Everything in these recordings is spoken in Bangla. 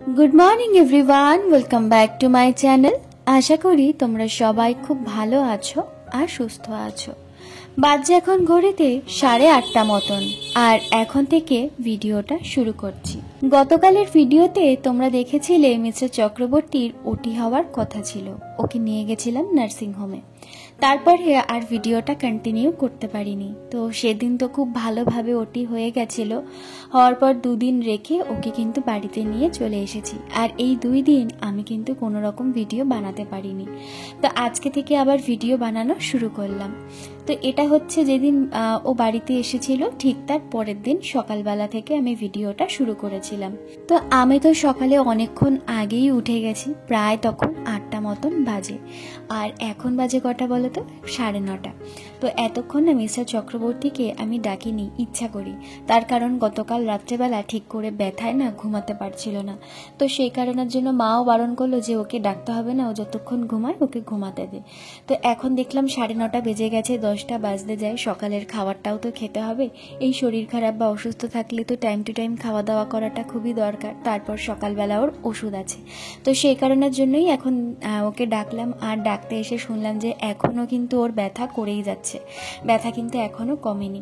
Good morning everyone, welcome back to my channel. आशा करी তোমরা সবাই খুব ভালো আছো আর সুস্থ আছো। বাজে এখন ঘড়িতে 8:30টা মতন, আর এখন থেকে ভিডিওটা শুরু করছি। গতকালের ভিডিওতে তোমরা দেখেছিলে মিস্টার চক্রবর্তীর ওটি হওয়ার কথা ছিল, ওকে নিয়ে গেছিলাম নার্সিং হোমে। তারপরে আর ভিডিওটা কন্টিনিউ করতে পারিনি। তো সেদিন তো খুব ভালোভাবে ওটি হয়ে গেছিল। হওয়ার পর 2 দিন রেখে ওকে কিন্তু বাড়িতে নিয়ে চলে এসেছি, আর এই 2 দিন আমি কিন্তু কোনো রকম ভিডিও বানাতে পারিনি। তো আজকে থেকে আবার ভিডিও বানানো শুরু করলাম। তো এটা হচ্ছে যেদিন ও বাড়িতে এসেছিল ঠিক তার পরের দিন সকালবেলা থেকে আমি ভিডিওটা শুরু করেছিলাম। তো আমি তো সকালে অনেকক্ষণ আগেই উঠে গেছি, প্রায় তখন 8টা মতন বাজে। আর এখন বাজে কটা বলো তো? 9:30। তো এতক্ষণ না মিস্টার চক্রবর্তীকে আমি ডাকিনি ইচ্ছা করি, তার কারণ গতকাল রাত্রেবেলা ঠিক করে ব্যথায় না ঘুমাতে পারছিল না। তো সেই কারণের জন্য মাও বারণ করলো যে ওকে ডাকতে হবে না, ও যতক্ষণ ঘুমায় ওকে ঘুমাতে দে। তো এখন দেখলাম 9:30 বেজে গেছে, 10টা বাজতে যায়। সকালের খাবারটাও তো খেতে হবে। এই শরীর খারাপ বা অসুস্থ থাকলে তো টাইম টু টাইম খাওয়া দাওয়া করাটা খুবই দরকার। তারপর সকালবেলা ওর ওষুধ আছে। তো সেই কারণের জন্যই এখন ওকে ডাকলাম। আর ডাকতে এসে শুনলাম যে এখনও কিন্তু ওর ব্যথা করেই যাচ্ছে, ব্যথা কিন্তু এখনও কমেনি।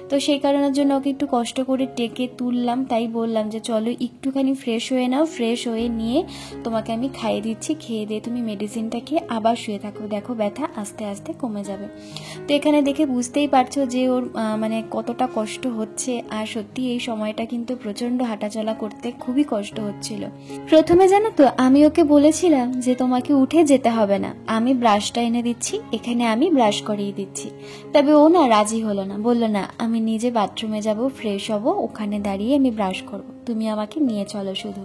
তো সেই কারণের জন্য ওকে একটু কষ্ট করে টেকে তুললাম। তাই বললাম যে চলো একটুখানি ফ্রেশ হয়ে নাও, ফ্রেশ হয়ে নিয়ে তোমাকে আমি খাইয়ে দিচ্ছি, খেয়ে দিয়ে তুমি মেডিসিনটা খেয়ে আবার শুয়ে থাকো, দেখো ব্যথা আস্তে আস্তে কমে যাবে। তো এখানে দেখে বুঝতেই পারছো যে ওর মানে কতটা কষ্ট হচ্ছে। আর সত্যি এই সময়টা কিন্তু প্রচণ্ড হাঁটাচলা করতে খুবই কষ্ট হচ্ছিল। প্রথমে জানো তো আমি ওকে বলেছিলাম যে তোমাকে উঠে যেতে হবে না, আমি ব্রাশটা এনে দিচ্ছি, এখানে আমি ব্রাশ করিয়ে দিচ্ছি। তবে ও না রাজি হলো না, বললো না আমি নিজে বাথরুমে যাব, ফ্রেশ হব, ওখানে দাঁড়িয়ে আমি ব্রাশ করব, তুমি আমাকে নিয়ে চলো শুধু।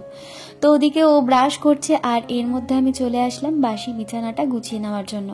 তো ওদিকে ও ব্রাশ করছে, আর এর মধ্যে আমি চলে আসলাম বাসি বিছানাটা গুছিয়ে নেওয়ার জন্য।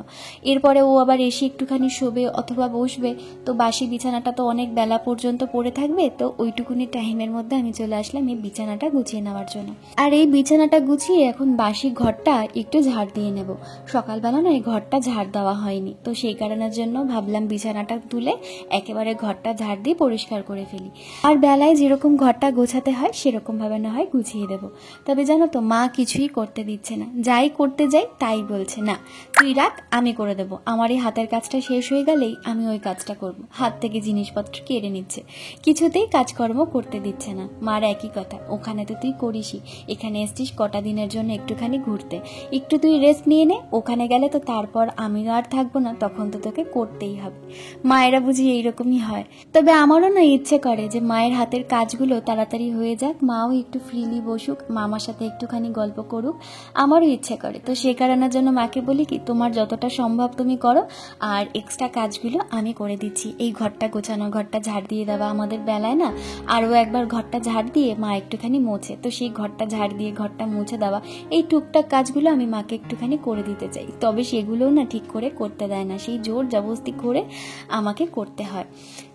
এরপরে ও আবার এসে একটুখানি শোবে অথবা বসবে। তো বাসি বিছানাটা তো অনেক বেলা পর্যন্ত পড়ে থাকবে, তো ওইটুকুনি টাইমের মধ্যে আমি চলে আসলাম এই বিছানাটা গুছিয়ে নেওয়ার জন্য। আর এই বিছানাটা গুছিয়ে এখন বাসি ঘরটা একটু ঝাড় দিয়ে নেব। সকালবেলা না এই ঘরটা ঝাড় দেওয়া হয়নি, তো সেই কারণের জন্য ভাবলাম বিছানাটা তুলে একেবারে ঘরটা ঝাড় দিয়ে পরিষ্কার করে ফেলি। আর বেলায় যেরকম ঘরটা গোছাতে হয় সেরকম ভাবে না হয় গুছিয়ে দেবো। তবে জানো তো মা কিছুই করতে দিচ্ছে না, যাই করতে যাই তাই বলছে না তুই রাখ, আমি করে দেবো, আমার এই হাতের কাজটা শেষ হয়ে গেলেই আমি ওই কাজটা করব। হাত থেকে জিনিসপত্র কেড়ে নিচ্ছে, কিছুতেই কাজকর্ম করতে দিচ্ছে না। মার একই কথা, ওখানে তো তুই করিসই, এখানে এসছিস কটা দিনের জন্য একটুখানি ঘুরতে, একটু তুই রেস্ট নিয়ে নে, ওখানে গেলে তো তারপর আমি আর থাকবো না, তখন তো তোকে করতেই হবে। মায়েরা বুঝি এইরকমই হয়। তবে আমারও না ইচ্ছে করে যে মায়ের হাতের কাজগুলো তাড়াতাড়ি হয়ে যাক, মাও একটু ফ্রিলি বসুক, মামার সাথে একটুখানি গল্প করুক, আমারও ইচ্ছে করে। তো সে কারণের জন্য মাকে বলি কি তোমার যতটা সম্ভব তুমি করো, আর এক্সট্রা কাজগুলো আমি করে দিচ্ছি। এই ঘরটা গোছানো, ঘরটা ঝাড় দিয়ে দেওয়া, আমাদের বেলায় না আরও একবার ঘরটা ঝাড় দিয়ে মা একটুখানি মোছে, তো সেই ঘরটা ঝাড় দিয়ে ঘরটা মুছে দেওয়া, এই টুকটাক কাজগুলো আমি মাকে একটুখানি করে দিতে চাই। তবে সেগুলোও না ঠিক করে করতে দেয় না, সেই জোর জবরদস্তি করে আমাকে করতে হয়।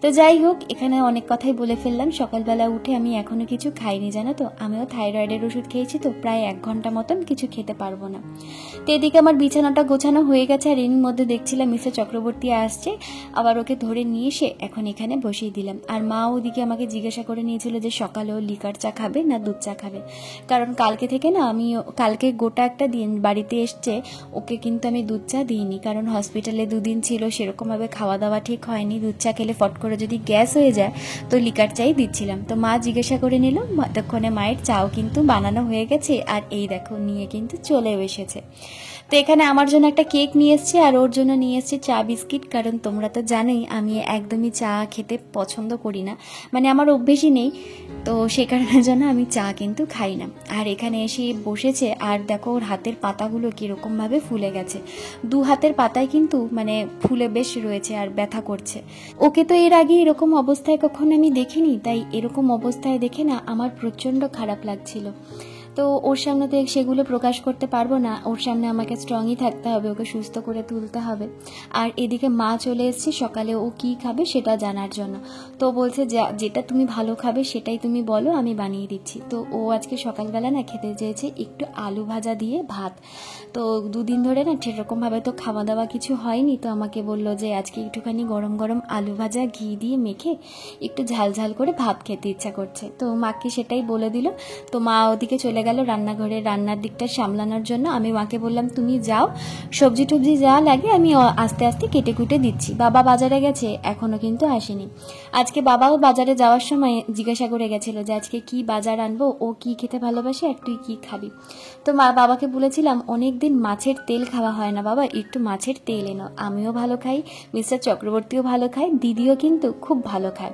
তো যাই হোক, এখানে অনেক কথাই বলে ফেললাম। সকালবেলা উঠে আমি এখনো কিছু খাইনি জানো তো, আমিও থাইরয়েডের ওষুধ খেয়েছি, তো প্রায় 1 ঘন্টা মতন কিছু খেতে পারবো না। তো এদিকে আমার বিছানাটা গোছানো হয়ে গেছে, আর এর মধ্যে দেখছিলাম মিস্টার চক্রবর্তী আসছে, আবার ওকে ধরে নিয়ে এসে এখন এখানে বসিয়ে দিলাম। আর মা ওদিকে আমাকে জিজ্ঞাসা করে নিয়েছিল যে সকালেও লিকার চা খাবে না দুধ চা খাবে, কারণ কালকে থেকে না আমি কালকে গোটা একটা দিন বাড়িতে এসছে, ওকে কিন্তু আমি দুধ চা দিইনি, কারণ হসপিটালে 2 দিন ছিল, সেরকমভাবে খাওয়া দাওয়া ঠিক হয়নি, দুধ চা খেলে ফট করে যদি গ্যাস হয়ে যায়, তো লিকার চাই দিচ্ছিলাম। তো মা জিজ্ঞাসা করে নিল, ততক্ষণে মায়ের চাও কিন্তু বানানো হয়ে গেছে, আর এই দেখো নিয়ে কিন্তু চলেও এসেছে। তো এখানে আমার জন্য একটা কেক নিয়ে এসছে, আর ওর জন্য নিয়ে এসছে চা বিস্কিট, কারণ তোমরা তো জানোই আমি একদমই চা খেতে পছন্দ করি না, মানে আমার অভ্যেসই নেই। তো সে কারণের জন্য আমি চা কিন্তু খাই না। আর এখানে এসে বসেছে, আর দেখো ওর হাতের পাতাগুলো কীরকমভাবে ফুলে গেছে, 2 হাতের পাতায় কিন্তু মানে ফুলে বেশ রয়েছে আর ব্যথা করছে। ওকে তো এর আগে এরকম অবস্থায় কখনো আমি দেখিনি, তাই এরকম অবস্থায় দেখে না আমার প্রচণ্ড খারাপ লাগছিল। তো ওর সামনে তো সেগুলো প্রকাশ করতে পারবো না, ওর সামনে আমাকে স্ট্রংই থাকতে হবে, ওকে সুস্থ করে তুলতে হবে। আর এদিকে মা চলে এসেছে সকালে ও কি খাবে সেটা জানার জন্য। তো বলছে যেটা তুমি ভালো খাবে সেটাই তুমি বলো, আমি বানিয়ে দিচ্ছি। তো ও আজকে সকালবেলা না খেতে চেয়েছে একটু আলু ভাজা দিয়ে ভাত। তো 2 দিন ধরে না সেরকমভাবে তো খাওয়া দাওয়া কিছু হয়নি, তো আমাকে বললো যে আজকে একটুখানি গরম গরম আলু ভাজা ঘি দিয়ে মেখে একটু ঝাল ঝাল করে ভাত খেতে ইচ্ছা করছে। তো মাকে সেটাই বলে দিল। তো মা ওদিকে চলে গেল রান্নাঘরে রান্নার দিকটা সামলানোর জন্য। আমি মাকে বললাম তুমি যাও, সবজি টবজি যা লাগে আমি আস্তে আস্তে কেটে কুটে দিচ্ছি। বাবা বাজারে গেছে, এখনো কিন্তু আসেনি। আজকে বাবাও বাজারে যাওয়ার সময় জিজ্ঞাসা করে গেছিল যে আজকে কি বাজার আনবো, ও কি খেতে ভালোবাসে আর তুই কি খাবি। তো বাবাকে বলেছিলাম অনেকদিন মাছের তেল খাওয়া হয় না বাবা, একটু মাছের তেল এনো। আমিও ভালো খাই, মিস্টার চক্রবর্তীও ভালো খায়, দিদিও কিন্তু খুব ভালো খায়।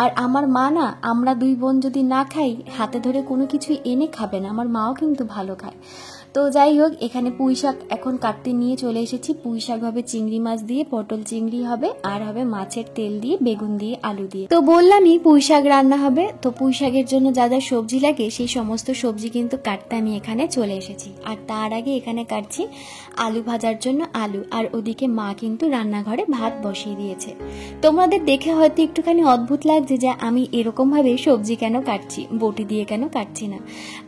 আর আমার মা না, আমরা দুই বোন যদি না খাই হাতে ধরে কোনো কিছু এনে খাবে না, আমার মাও কিন্তু ভালো খায়। তো যাই হোক, এখানে পুঁই শাক এখন কাটতে নিয়ে চলে এসেছি। পুঁই শাক হবে চিংড়ি মাছ দিয়ে, পটল চিংড়ি হবে, আর হবে মাছের তেল দিয়ে, বেগুন দিয়ে, আলু দিয়ে। তো বললামই পুঁই শাক রান্না হবে। তো পুঁই শাকের জন্য যা যা সবজি লাগে সেই সমস্ত সবজি কিন্তু কাটতে আমি এখানে চলে এসেছি। আর তার আগে এখানে কাটছি আলু ভাজার জন্য আলু, আর ওদিকে মা কিন্তু রান্নাঘরে ভাত বসিয়ে দিয়েছে। তোমাদের দেখে হয়তো একটুখানি অদ্ভুত লাগছে যে আমি এরকম ভাবে সবজি কেন কাটছি, বটি দিয়ে কেন কাটছি না।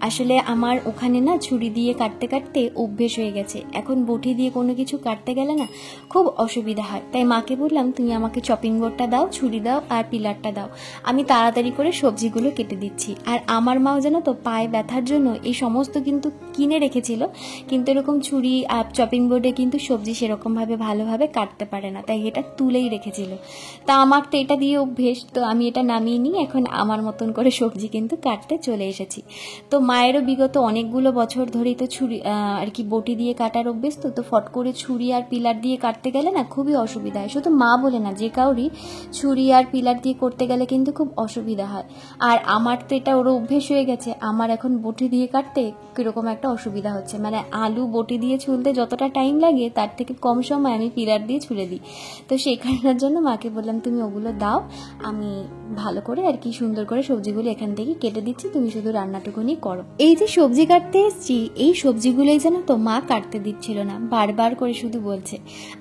আসলে আমার ওখানে না ছুরি দিয়ে কাটতে কাটতে অভ্যেস হয়ে গেছে, এখন বটি দিয়ে কোনো কিছু কাটতে গেলে না খুব অসুবিধা হয়। তাই মাকে বললাম তুমি আমাকে চপিং বোর্ডটা দাও, ছুরি দাও আর পিলারটা দাও, আমি তাড়াতাড়ি করে সবজিগুলো কেটে দিচ্ছি। আর আমার মাও জানো তো পায়ে ব্যথার জন্য এই সমস্ত কিন্তু কিনে রেখেছিল, কিন্তু এরকম ছুরি আর চপিং বোর্ডে কিন্তু সবজি সেরকমভাবে ভালোভাবে কাটতে পারে না, তাই এটা তুলেই রেখেছিল। তা আমার তো এটা দিয়ে অভ্যেস, তো আমি এটা নামিয়ে নিই, এখন আমার মতন করে সবজি কিন্তু কাটতে চলে এসেছি। তো মায়েরও বিগত অনেকগুলো বছর ধরেই তো ছুরি আর কি বটি দিয়ে কাটার অভ্যেস, তো ফট করে ছুরি আর পিলার দিয়ে কাটতে গেলে না খুবই অসুবিধা হয়। শুধু মা বলে না, যে কাউরই ছুরি আর পিলার দিয়ে করতে গেলে কিন্তু খুব অসুবিধা হয়। আর আমার তো এটা ওর অভ্যেস হয়ে গেছে, আমার এখন বটি দিয়ে কাটতে কিরকম একটা অসুবিধা হচ্ছে, মানে আলু বটি দিয়ে ছুলতে যতটা টাইম লাগে তার থেকে কম সময় আমি পিলার দিয়ে ছুলে দিই। তো সেই কারণের জন্য মাকে বললাম তুমি ওগুলো দাও, আমি ভালো করে আর কি সুন্দর করে সবজিগুলো এখান থেকে কেটে দিচ্ছি, তুমি শুধু রান্নাটুকুনি করো। এই যে সবজি কাটতে এসছি, এই সবজিগুলোই যেন তো মা কাটতে দিচ্ছিল না, বারবার করে শুধু বলছে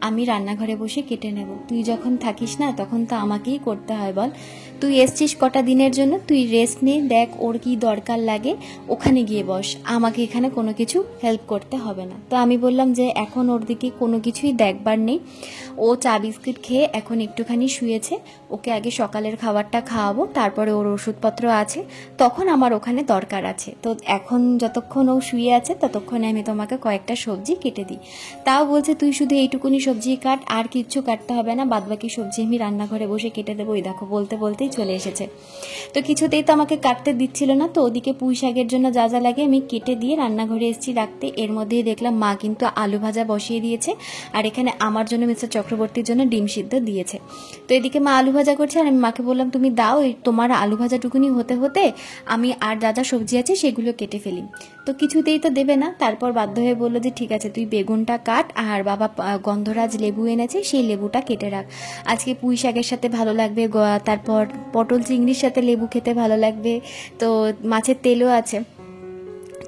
আমি রান্নাঘরে বসে কেটে নেব, তুই যখন থাকিস না তখন তো আমাকেই করতে হয় বল, তুই এসছিস কটা দিনের জন্য, তুই রেস্ট নে, দেখ ওর কি দরকার লাগে ওখানে গিয়ে বস, আমাকে এখানে কোনো কিছু হেল্প করতে হবে না। তো আমি বললাম যে এখন ওর দিকে কোনো কিছুই দেখবার নেই, ও চা বিস্কিট খেয়ে এখন একটুখানি শুয়েছে, ওকে আগে সকালের খাবারটা খাওয়াবো, তারপরে ওর ওষুধপত্র আছে, তখন আমার ওখানে দরকার আছে। তো এখন যতক্ষণ ও শুয়ে আছে ততক্ষণে আমি তোমাকে কয়েকটা সবজি কেটে দিই। তাও বলছে তুই শুধু এইটুকুনি সবজি কাট, আর কিচ্ছু কাটতে হবে না, বাদবাকি সবজি আমি রান্নাঘরে বসে কেটে দেবো। ওই দেখো বলতে বলতেই চলে এসেছে। তো কিছুতেই তো আমাকে কাটতে দিচ্ছিল না, তো ওদিকে পুঁই শাকের জন্য যা যা লাগে আমি কেটে দিয়ে রান্নাঘরে এসেছি রাখতে। এর মধ্যেই দেখলাম মা কিন্তু আলু ভাজা বসিয়ে দিয়েছে, আর এখানে আমার জন্য মিস্টার চক্রবর্তীর জন্য ডিম সিদ্ধ দিয়েছে। তো এদিকে মা আলু ভাজা করছে, আর আমি মাকে বললাম তুমি দাও, তোমার আলু ভাজাটুকুনি হতে হতে আমি আর যা যা সবজি আছে সেগুলো কেটে ফেলি। তো কিছুতেই তো দেবে না, তারপর বাধ্য হয়ে বললো যে ঠিক আছে তুই বেগুনটা কাট, আর বাবা গন্ধরাজ লেবু এনেছে সেই লেবুটা কেটে রাখ, আজকে পুঁই শাকের সাথে ভালো লাগবে, তারপর পটল চিংড়ির সাথে লেবু খেতে ভালো লাগবে, তো মাছের তেলও আছে,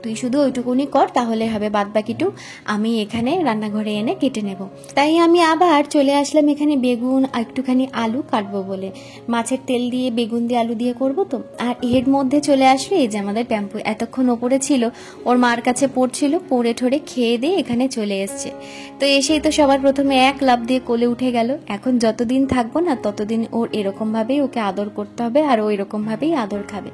তুই শুধু ওইটুকুনি কর তাহলে হবে, বাদ বাকিটু আমি এখানে রান্নাঘরে এনে কেটে নেব। তাই আমি আবার চলে আসলাম এখানে বেগুন একটুখানি আলু কাটবো বলে, মাছের তেল দিয়ে বেগুন দিয়ে আলু দিয়ে করব তো। আর এর মধ্যে চলে আসবে এই যে আমাদের ট্যাম্পু, এতক্ষণ ওপরে ছিল, ওর মার কাছে পড়ছিল, পড়ে ঠরে খেয়ে দিয়ে এখানে চলে এসছে। তো এসেই তো সবার প্রথমে এক লাফ দিয়ে কোলে উঠে গেল। এখন যতদিন থাকবো না ততদিন ওর এরকমভাবেই ওকে আদর করতে হবে, আর ও এরকমভাবেই আদর খাবে।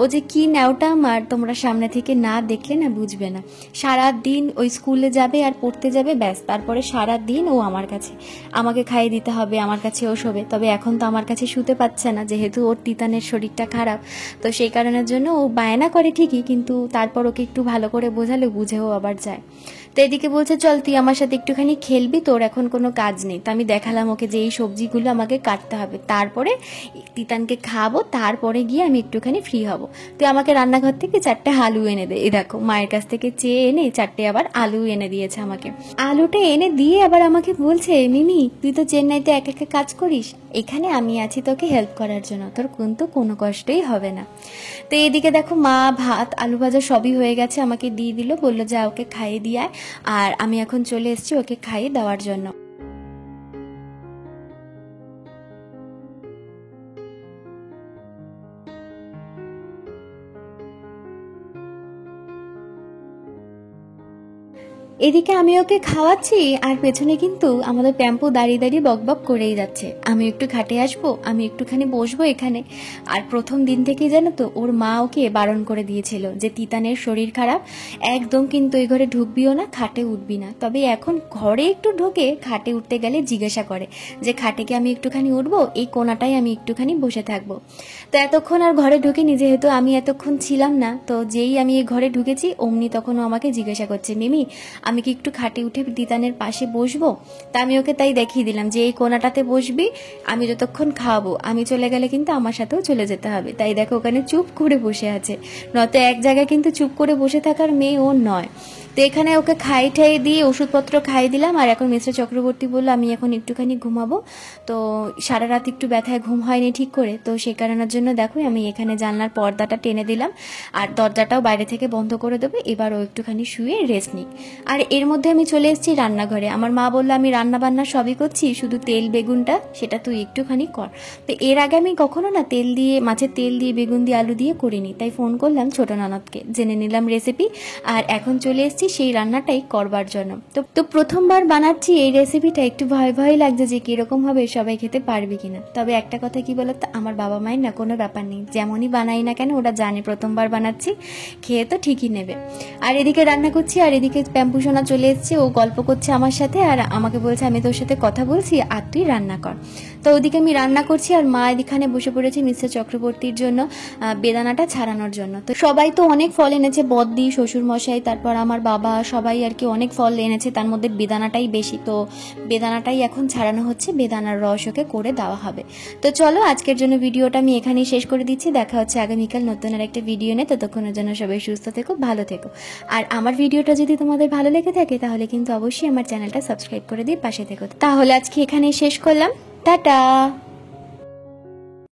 ও যে কি ন্যাওটা আমার, তোমরা সামনে থেকে না দেখলে না বুঝবে না। সারা দিন ওই স্কুলে যাবে আর পড়তে যাবে, ব্যাস, তারপরে সারা দিন ও আমার কাছে, আমাকে খাইয়ে দিতে হবে, আমার কাছে ও শোবে। তবে এখন তো আমার কাছে শুতে পাচ্ছে না, যেহেতু ওর তিতানের শরীরটা খারাপ, তো সেই কারণের জন্য ও বায়না করে ঠিকই, কিন্তু তারপর ওকে একটু ভালো করে বোঝালে বুঝেও আবার যায়। তো এদিকে বলছে চল তুই আমার সাথে একটুখানি খেলবি, তোর এখন কোনো কাজ নেই। তো আমি দেখালাম ওকে যে এই সবজিগুলো আমাকে কাটতে হবে, তারপরে তিতানকে খাবো, তারপরে গিয়ে আমি একটুখানি ফ্রি হব। তুই আমাকে রান্নাঘর থেকে 4টে আলু এনে দে। এই দেখো মায়ের কাছ থেকে চেয়ে এনে 4টে আবার আলু এনে দিয়েছে আমাকে। আলুটা এনে দিয়ে আবার আমাকে বলছে মিমি তুই তো চেন্নাইতে একা একা কাজ করিস, এখানে আমি আছি তোকে হেল্প করার জন্য, তোর কিন্তু কোনো কষ্টই হবে না। তো এদিকে দেখো মা ভাত আলু ভাজা সবই হয়ে গেছে, আমাকে দিয়ে দিল, বললো যা ওকে খাইয়ে দিয়ে আয়। আর আমি এখন চলে এসেছি ওকে খাইয়ে দেওয়ার জন্য। এদিকে আমি ওকে খাওয়াচ্ছি আর পেছনে কিন্তু আমাদের প্যাম্পু দাঁড়িয়ে দাঁড়িয়ে বকবক করেই যাচ্ছে, আমি একটু ঘাটে আসবো, আমি একটুখানি বসবো এখানে। আর প্রথম দিন থেকেই জানো তো ওর মা ওকে বারণ করে দিয়েছিল যে তিতানের শরীর খারাপ, একদম কিন্তু এই ঘরে ঢুকবিও না, খাটে উঠবি না। তবে এখন ঘরে একটু ঢোকে, খাটে উঠতে গেলে জিজ্ঞাসা করে যে খাটে কি আমি একটুখানি উঠবো, এই কোনাটাই আমি একটুখানি বসে থাকবো। তো এতক্ষণ আর ঘরে ঢুকিনি, যেহেতু আমি এতক্ষণ ছিলাম না, তো যেই আমি এই ঘরে ঢুকেছি অমনি তখন ও আমাকে জিজ্ঞাসা করছে, মিমি আমি কি একটু খাটে উঠে তিতানের পাশে বসবো? তা আমি ওকে তাই দেখিয়ে দিলাম যে এই কোনাটাতে বসবি, আমি যতক্ষণ খাওয়াবো, আমি চলে গেলে কিন্তু আমার সাথেও চলে যেতে হবে। তাই দেখো ওখানে চুপ করে বসে আছে, নয়তো এক জায়গায় কিন্তু চুপ করে বসে থাকার মেয়ে ও নয়। তো এখানে ওকে খাই ঠাই দিয়ে ওষুধপত্র খাইয়ে দিলাম। আর এখন মিস্টার চক্রবর্তী বললো আমি এখন একটুখানি ঘুমাবো, তো সারা রাত একটু ব্যথায় ঘুম হয়নি ঠিক করে, তো সেই কারণের জন্য দেখো আমি এখানে জানলার পর্দাটা টেনে দিলাম আর দরজাটাও বাইরে থেকে বন্ধ করে দেবো। এবার ও একটুখানি শুয়ে রেস্ট নিক। আর এর মধ্যে আমি চলে এসেছি রান্নাঘরে। আমার মা বললো আমি রান্না বান্না সবই করছি, শুধু তেল বেগুনটা সেটা তুই একটুখানি কর। তো এর আগে আমি কখনো না তেল দিয়ে, মাছের তেল দিয়ে, বেগুন দিয়ে, আলু দিয়ে করিনি, তাই ফোন করলাম ছোট ননদকে, জেনে নিলাম রেসিপি। আর এখন চলে এসেছি সেই রান্নাটাই করবার জন্য। তো প্রথমবার বানাচ্ছি এই রেসিপিটা, একটু ভয় ভয় লাগছে যে কিরকম হবে, সবাই খেতে পারবে কিনা। তবে একটা কথা কি বলতো, আমার বাবা মায়ের না কোনো ব্যাপার নেই, যেমনই বানাই না কেন ওরা জানে প্রথমবার বানাচ্ছি, খেয়ে তো ঠিকই নেবে। আর এদিকে রান্না করছি আর এদিকে প্যাম্পু সোনা চলে এসছে, ও গল্প করছে আমার সাথে আর আমাকে বলছে আমি তোর সাথে কথা বলছি আর তুই রান্না কর। তো ওদিকে আমি রান্না করছি আর মা এখানে বসে পড়েছে মিস্টার চক্রবর্তীর জন্য বেদানাটা ছাড়ানোর জন্য। তো সবাই তো অনেক ফল এনেছে, বদ্দি, শ্বশুর মশাই, তারপর আমার বাবা, সবাই আর কি অনেক ফল এনেছে, তার মধ্যে বেদানাটাই বেশি। তো বেদানাটাই এখন ছাড়ানো হচ্ছে, বেদানার রস ওকে করে দেওয়া হবে। তো চলো আজকের জন্য ভিডিওটা আমি এখানেই শেষ করে দিচ্ছি, দেখা হচ্ছে আগামীকাল নতুন আর একটা ভিডিও নিয়ে। ততক্ষণের জন্য সবাই সুস্থ থেকো, ভালো থেকো। আর আমার ভিডিওটা যদি তোমাদের ভালো লেগে থাকে তাহলে কিন্তু অবশ্যই আমার চ্যানেলটা সাবস্ক্রাইব করে দিয়ে পাশে থেকো। তাহলে আজকে এখানেই শেষ করলাম, টাটা।